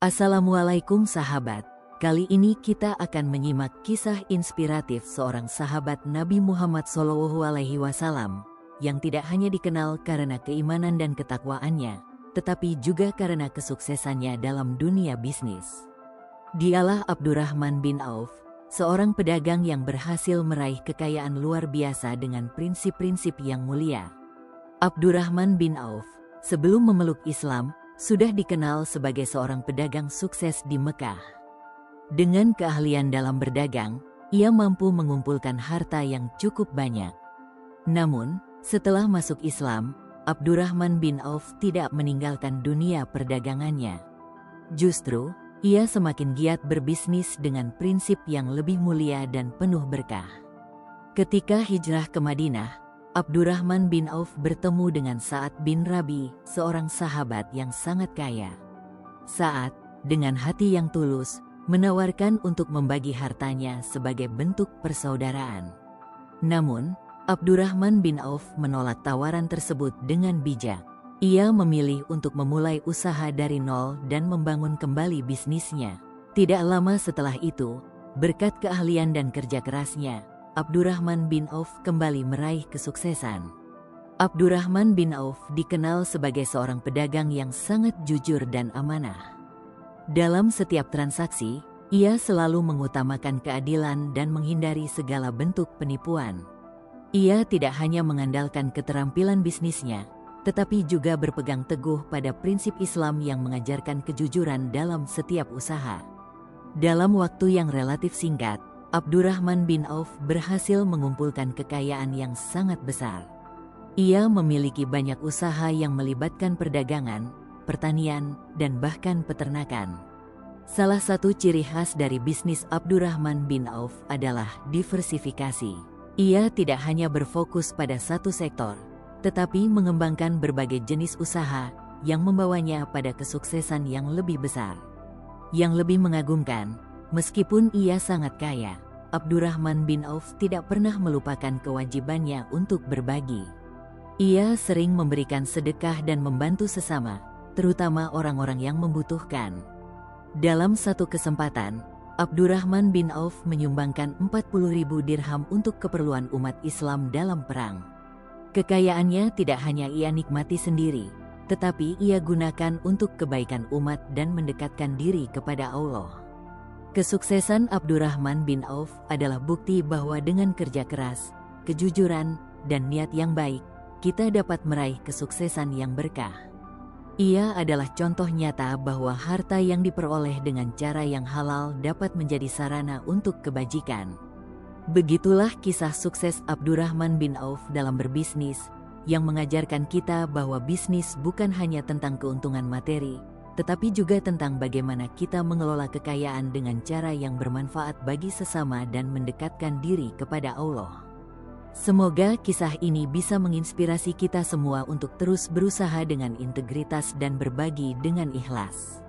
Assalamualaikum sahabat. Kali ini kita akan menyimak kisah inspiratif seorang sahabat Nabi Muhammad SAW yang tidak hanya dikenal karena keimanan dan ketakwaannya, tetapi juga karena kesuksesannya dalam dunia bisnis. Dialah Abdurrahman bin Auf, seorang pedagang yang berhasil meraih kekayaan luar biasa dengan prinsip-prinsip yang mulia. Abdurrahman bin Auf, sebelum memeluk Islam, sudah dikenal sebagai seorang pedagang sukses di Mekah. Dengan keahlian dalam berdagang, ia mampu mengumpulkan harta yang cukup banyak. Namun, setelah masuk Islam, Abdurrahman bin Auf tidak meninggalkan dunia perdagangannya. Justru, ia semakin giat berbisnis dengan prinsip yang lebih mulia dan penuh berkah. Ketika hijrah ke Madinah, Abdurrahman bin Auf bertemu dengan Sa'ad bin Rabi, seorang sahabat yang sangat kaya. Sa'ad, dengan hati yang tulus, menawarkan untuk membagi hartanya sebagai bentuk persaudaraan. Namun, Abdurrahman bin Auf menolak tawaran tersebut dengan bijak. Ia memilih untuk memulai usaha dari nol dan membangun kembali bisnisnya. Tidak lama setelah itu, berkat keahlian dan kerja kerasnya, Abdurrahman bin Auf kembali meraih kesuksesan. Abdurrahman bin Auf dikenal sebagai seorang pedagang yang sangat jujur dan amanah. Dalam setiap transaksi, ia selalu mengutamakan keadilan dan menghindari segala bentuk penipuan. Ia tidak hanya mengandalkan keterampilan bisnisnya, tetapi juga berpegang teguh pada prinsip Islam yang mengajarkan kejujuran dalam setiap usaha. Dalam waktu yang relatif singkat, Abdurrahman bin Auf berhasil mengumpulkan kekayaan yang sangat besar. Ia memiliki banyak usaha yang melibatkan perdagangan, pertanian, dan bahkan peternakan. Salah satu ciri khas dari bisnis Abdurrahman bin Auf adalah diversifikasi. Ia tidak hanya berfokus pada satu sektor, tetapi mengembangkan berbagai jenis usaha yang membawanya pada kesuksesan yang lebih besar. Yang lebih mengagumkan, meskipun ia sangat kaya, Abdurrahman bin Auf tidak pernah melupakan kewajibannya untuk berbagi. Ia sering memberikan sedekah dan membantu sesama, terutama orang-orang yang membutuhkan. Dalam satu kesempatan, Abdurrahman bin Auf menyumbangkan 40.000 dirham untuk keperluan umat Islam dalam perang. Kekayaannya tidak hanya ia nikmati sendiri, tetapi ia gunakan untuk kebaikan umat dan mendekatkan diri kepada Allah. Kesuksesan Abdurrahman bin Auf adalah bukti bahwa dengan kerja keras, kejujuran, dan niat yang baik, kita dapat meraih kesuksesan yang berkah. Ia adalah contoh nyata bahwa harta yang diperoleh dengan cara yang halal dapat menjadi sarana untuk kebajikan. Begitulah kisah sukses Abdurrahman bin Auf dalam berbisnis, yang mengajarkan kita bahwa bisnis bukan hanya tentang keuntungan materi, tetapi juga tentang bagaimana kita mengelola kekayaan dengan cara yang bermanfaat bagi sesama dan mendekatkan diri kepada Allah. Semoga kisah ini bisa menginspirasi kita semua untuk terus berusaha dengan integritas dan berbagi dengan ikhlas.